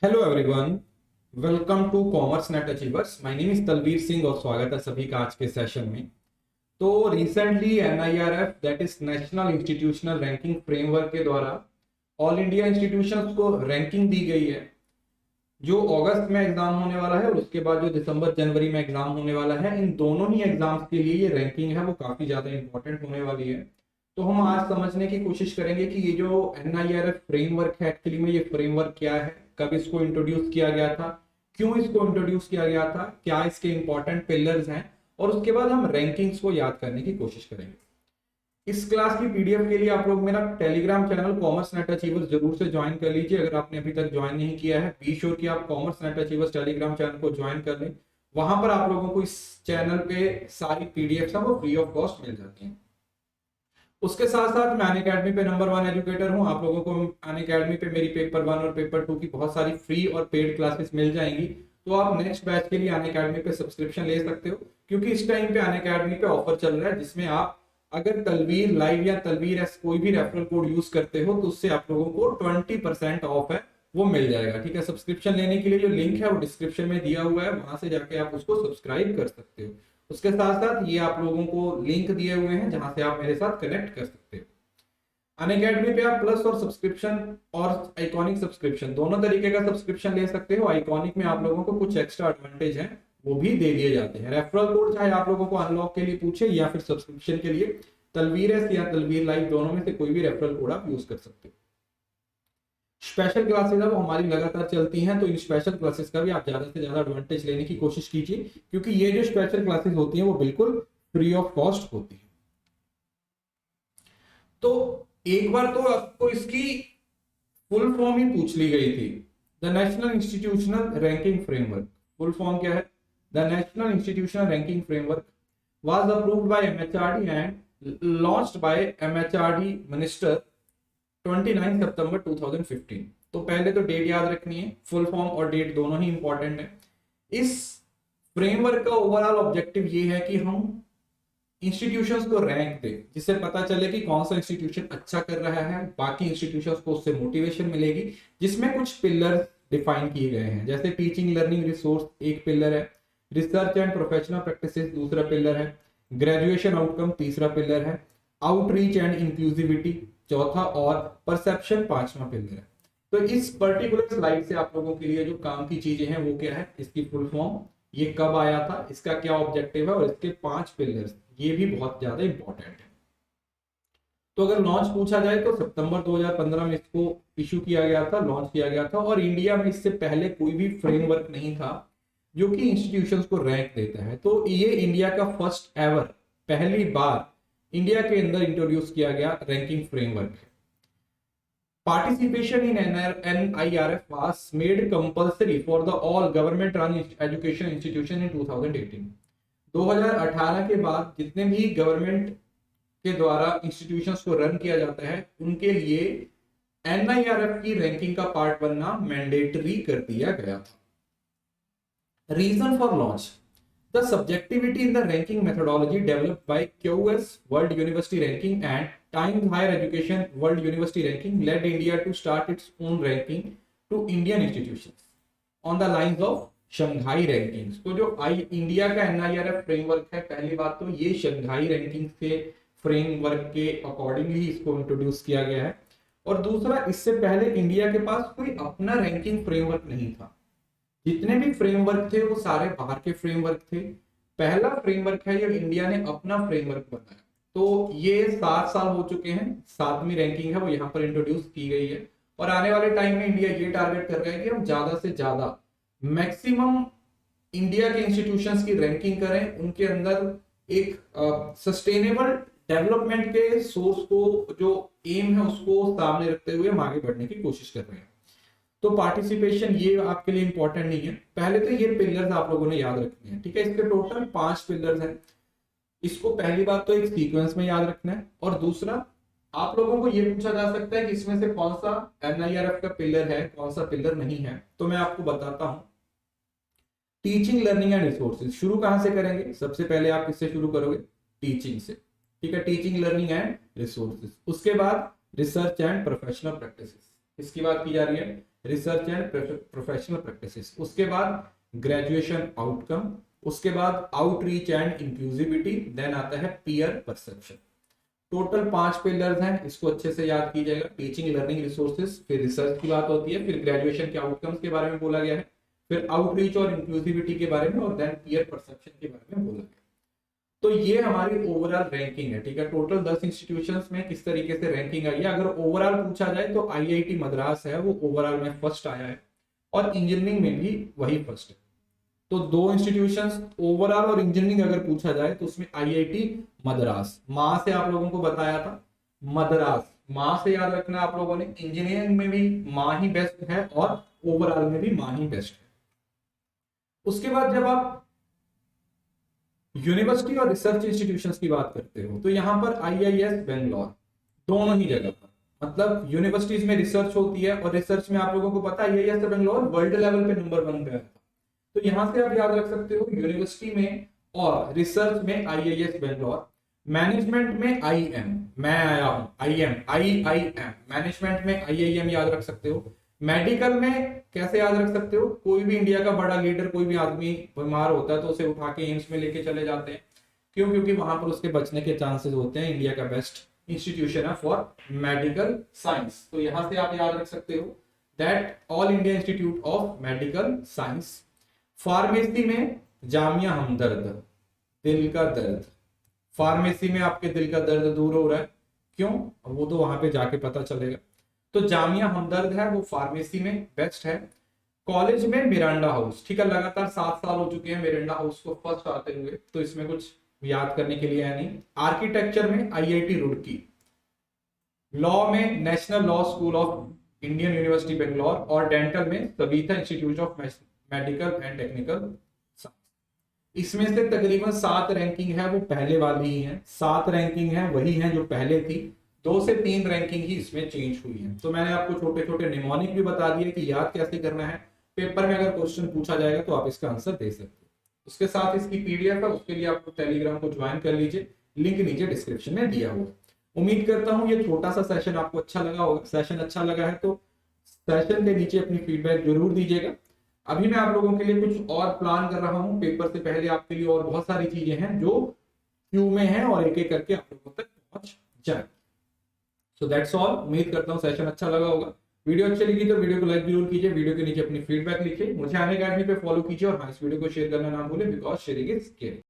Hello everyone, welcome to commerce net achievers. My name is Talveer Singh और स्वागत है सभी का आज के सेशन में। तो recently NIRF that is national institutional ranking framework के द्वारा ऑल इंडिया इंस्टीट्यूशंस को रैंकिंग दी गई है जो अगस्त में एग्जाम होने वाला है और उसके बाद जो दिसंबर जनवरी में एग्जाम होने वाला है। इन दोनों ही एग्जाम्स के लिए ये रैंकिंग है वो काफी ज्यादा इंपॉर्टेंट होने वाली है। तो हम आज समझने की कोशिश करेंगे कि ये जो एनआईआरएफ फ्रेमवर्क है एक्चुअली में ये फ्रेमवर्क क्या है, कब इसको इंट्रोड्यूस किया गया था, क्यों इसको इंट्रोड्यूस किया गया था, क्या इसके इंपॉर्टेंट पिलर्स हैं, और उसके बाद हम रैंकिंग्स को याद करने की कोशिश करेंगे। इस क्लास की पीडीएफ के लिए आप लोग मेरा Telegram channel commerce net achievers जरूर से ज्वाइन कर लीजिए। अगर आपने अभी तक ज्वाइन नहीं किया है, बी श्योर कि आप commerce net achievers Telegram channel को ज्वाइन कर लें। वहां पर आप लोगों को इस चैनल पे सारी पीडीएफ है वो फ्री ऑफ कॉस्ट मिल जाती है। उसके साथ साथ मैं अनअकैडमी पे नंबर 1 एजुकेटर हूं। आप लोगों को अनअकैडमी पे मेरी पेपर 1 और पेपर 2 की बहुत सारी फ्री और पेड क्लासेस मिल जाएंगी। तो आप नेक्स्ट बैच के लिए अनअकैडमी पे सब्सक्रिप्शन ले सकते हो, क्योंकि इस टाइम पे अनअकैडमी पे ऑफर चल रहा है जिसमें आप अगर तलवीर लाइव या तलवीर एस कोई भी रेफरल कोड यूज करते हो तो उससे आप लोगों को 20% ऑफ है वो मिल जाएगा। ठीक है, सब्सक्रिप्शन लेने के लिए जो लिंक है वो डिस्क्रिप्शन में दिया हुआ है, वहां से जाके आप उसको सब्सक्राइब कर सकते हो। उसके साथ साथ ये आप लोगों को लिंक दिए हुए हैं जहां से आप मेरे साथ कनेक्ट कर सकते हो। अनअकैडमी पे आप प्लस और सब्सक्रिप्शन और आइकॉनिक सब्सक्रिप्शन दोनों तरीके का सब्सक्रिप्शन ले सकते हो। आइकॉनिक में आप लोगों को कुछ एक्स्ट्रा एडवांटेज हैं वो भी दे दिए जाते हैं। रेफरल कोड चाहे आप लोगों को अनलॉक के लिए पूछे या फिर सब्सक्रिप्शन के लिए, तलवीर एस या तलवीर लाइव दोनों में से कोई भी रेफरल कोड आप यूज कर सकते हो। स्पेशल क्लासेस अब हमारी लगातार चलती हैं, तो इन स्पेशल क्लासेस का भी आप ज्यादा से ज्यादा एडवांटेज लेने की कोशिश कीजिए, क्योंकि ये जो स्पेशल क्लासेस होती हैं वो बिल्कुल फ्री ऑफ कॉस्ट होती है। तो एक बार तो आपको इसकी फुल फॉर्म ही पूछ ली गई थी। The national institutional ranking framework, full form क्या है? The national institutional ranking framework was approved by MHRD and launched by MHRD minister 29 सितंबर 2015। तो पहले तो डेट याद रखनी है, फुल फॉर्म और डेट दोनों ही इंपॉर्टेंट है। इस फ्रेमवर्क का ओवरऑल ऑब्जेक्टिव ये है कि हम इंस्टीट्यूशंस को रैंक दे, जिससे पता चले कि कौन सा इंस्टीट्यूशन अच्छा कर रहा है, बाकी इंस्टीट्यूशंस को उससे मोटिवेशन मिलेगी, जिसमें कुछ पिलर डिफाइन किए गए हैं। जैसे टीचिंग लर्निंग रिसोर्स एक पिलर है, रिसर्च एंड प्रोफेशनल प्रैक्टिसेस दूसरा पिलर है, ग्रेजुएशन आउटकम तीसरा पिलर है, आउटरीच एंड इंक्लूसिविटी चौथा और परसेप्शन पांचवा पिलर है। तो इस पर्टिकुलर स्लाइड से आप लोगों के लिए जो काम की चीजें हैं वो क्या है, इसकी फुल फॉर्म, ये कब आया था, इसका क्या ऑब्जेक्टिव है और इसके 5 पिलर्स, ये भी बहुत ज्यादा इंपॉर्टेंट है। तो अगर लॉन्च पूछा जाए तो सितंबर 2015 में इसको इशू किया गया था, लॉन्च किया गया था, और इंडिया में इससे पहले कोई भी फ्रेमवर्क नहीं था जो कि इंस्टीट्यूशंस को रैंक देता है। तो ये इंडिया का फर्स्ट एवर, पहली बार इंडिया के अंदर इंट्रोड्यूस किया गया रैंकिंग फ्रेमवर्क है। Participation in NIRF was made compulsory for the all government-run education institution in 2018। 2018 के बाद जितने भी गवर्नमेंट के द्वारा इंस्टीट्यूशंस को रन किया जाता है उनके लिए एनआईआरएफ की रैंकिंग का पार्ट बनना मैंडेटरी कर दिया गया था। Reason for launch, the subjectivity in the ranking methodology developed by QS World University Ranking and Times Higher Education World University Ranking led India to start its own ranking to Indian institutions on the lines of Shanghai rankings। तो जो India का NIRF framework है, पहली बात तो ये Shanghai ranking के framework के अकॉर्डिंगली इसको इंट्रोड्यूस किया गया है, और दूसरा इससे पहले इंडिया के पास कोई अपना रैंकिंग फ्रेमवर्क नहीं था। जितने भी फ्रेमवर्क थे वो सारे बाहर के फ्रेमवर्क थे। पहला फ्रेमवर्क है जब इंडिया ने अपना फ्रेमवर्क बनाया। तो ये 7 साल हो चुके हैं, 7वीं रैंकिंग है वो यहाँ पर इंट्रोड्यूस की गई है, और आने वाले टाइम में इंडिया ये टारगेट कर रहा है कि हम ज्यादा से ज्यादा मैक्सिमम इंडिया के इंस्टीट्यूशंस की रैंकिंग करें, उनके अंदर एक सस्टेनेबल डेवलपमेंट के सोर्स को, जो एम है उसको सामने रखते हुए हम आगे बढ़ने की कोशिश कर रहे हैं। तो पार्टिसिपेशन ये आपके लिए इंपॉर्टेंट नहीं है। पहले तो ये पिलर्स आप लोगों ने याद रखने हैं। ठीक है, इसके टोटल 5 पिलर्स हैं। इसको पहली बात तो एक सीक्वेंस में याद रखना है, और दूसरा आप लोगों को ये पूछा जा सकता है कि इसमें से कौन सा एनआईआरएफ का पिलर है, कौन सा पिलर नहीं है। तो मैं आपको बताता हूं। टीचिंग लर्निंग एंड रिसोर्सेज शुरू कहां से करेंगे? सबसे पहले आप किससे शुरू करोगे? टीचिंग से। ठीक है, टीचिंग लर्निंग एंड रिसोर्सेज। उसके बाद रिसर्च एंड प्रोफेशनल प्रैक्टिसेस, इसकी बात की जा रही है। रिसर्च एंड प्रोफेशनल प्रैक्टिसेस, उसके बाद ग्रेजुएशन आउटकम, उसके बाद आउटरीच एंड इंक्लूसिविटी, देन आता है पीयर परसेप्शन। टोटल 5 पिलर्स हैं, इसको अच्छे से याद कीजिएगा। टीचिंग लर्निंग रिसोर्सेज, फिर रिसर्च की बात होती है, फिर ग्रेजुएशन के आउटकम्स के बारे में बोला गया है, फिर आउटरीच और इंक्लूसिविटी के बारे में, और देन पीयर परसेप्शन के बारे में बोला गया। तो ये हमारी ओवरऑल रैंकिंग है, ठीक है। टोटल 10 इंस्टीट्यूशंस में किस तरीके से रैंकिंग आई है। अगर ओवरऑल पूछा जाए तो आईआईटी मद्रास है वो ओवरऑल में फर्स्ट आया है, और इंजीनियरिंग में भी वही फर्स्ट है। तो 2 इंस्टीट्यूशंस ओवरऑल और इंजीनियरिंग अगर पूछा जाए तो उसमें आईआईटी मद्रास, मां से आप लोगों को बताया था, मद्रास मां से याद रखना आप लोगों ने। इंजीनियरिंग में भी मां ही बेस्ट है और ओवरऑल में भी मां ही बेस्ट है। उसके बाद जब आप यूनिवर्सिटी और रिसर्च इंस्टीट्यूशंस की बात करते हो तो यहां पर आईआईएस बेंगलोर दोनों ही जगह पर, मतलब यूनिवर्सिटीज में रिसर्च होती है, और रिसर्च में आप लोगों को पता है आईआईएस बेंगलोर वर्ल्ड लेवल पे नंबर 1 पे आया था। तो यहां से आप याद रख सकते हो यूनिवर्सिटी में और रिसर्च में आईआईएस बेंगलोर, मैनेजमेंट में आईएम, मैं आया हूं आईएम, आईआईएम मैनेजमेंट में आईआईएम याद रख सकते हो। मेडिकल में कैसे याद रख सकते हो, कोई भी इंडिया का बड़ा लीडर, कोई भी आदमी बीमार होता है तो उसे उठा के एम्स में लेके चले जाते हैं, क्यों? क्योंकि वहां पर उसके बचने के चांसेस होते हैं। इंडिया का बेस्ट इंस्टीट्यूशन है फॉर मेडिकल साइंस, तो यहां से आप याद रख सकते हो that all India institute of medical science. Pharmacy में जामिया हमदर्द, दिल का दर्द, फार्मेसी में आपके दिल का दर्द दूर हो रहा है, क्यों? वो तो वहां पे जाके पता चलेगा। तो जामिया हमदर्द है वो फार्मेसी में बेस्ट है। कॉलेज में मिरांडा हाउस, ठीक है, लगातार 7 साल हो चुके हैं मिरांडा हाउस को फर्स्ट आते हुए, तो इसमें कुछ याद करने के लिए है नहीं। आर्किटेक्चर में आईआईटी रुड़की, लॉ में national law school of Indian university Bangalore, और डेंटल में Savita institute of medical and technical science. इसमें से तकरीबन 7 रैंकिंग है वो पहले वाली ही है, 7 रैंकिंग है वही है जो पहले थी, 2 से 3 रैंकिंग ही इसमें चेंज हुई है। तो मैंने आपको छोटे छोटे निमोनिक भी बता दिए कि याद कैसे करना है, पेपर में अगर क्वेश्चन पूछा जाएगा तो आप इसका आंसर दे सकते हो। उसके साथ इसकी पीडीएफ है, उसके लिए आपको टेलीग्राम को ज्वाइन कर लीजिए, लिंक नीचे डिस्क्रिप्शन में दिया हुआ। उम्मीद करता हूँ ये छोटा सा सेशन आपको अच्छा लगा होगा। सेशन अच्छा लगा है तो सेशन के नीचे अपनी फीडबैक जरूर दीजिएगा। अभी मैं आप लोगों के लिए कुछ और प्लान कर रहा हूँ, पेपर से पहले आपके लिए और बहुत सारी चीजें हैं जो क्यू में है और एक एक करके आप लोगों तक पहुंच जाए। सो दैट्स ऑल, उम्मीद करता हूँ सेशन अच्छा लगा होगा। वीडियो अच्छी लगी तो वीडियो को लाइक जरूर कीजिए, वीडियो के नीचे अपनी फीडबैक लिखिए, मुझे आने अकेडमी पे फॉलो कीजिए, और हाँ, इस वीडियो को शेयर करना ना भूलें, बिकॉज शेयरिंग इज केयरिंग।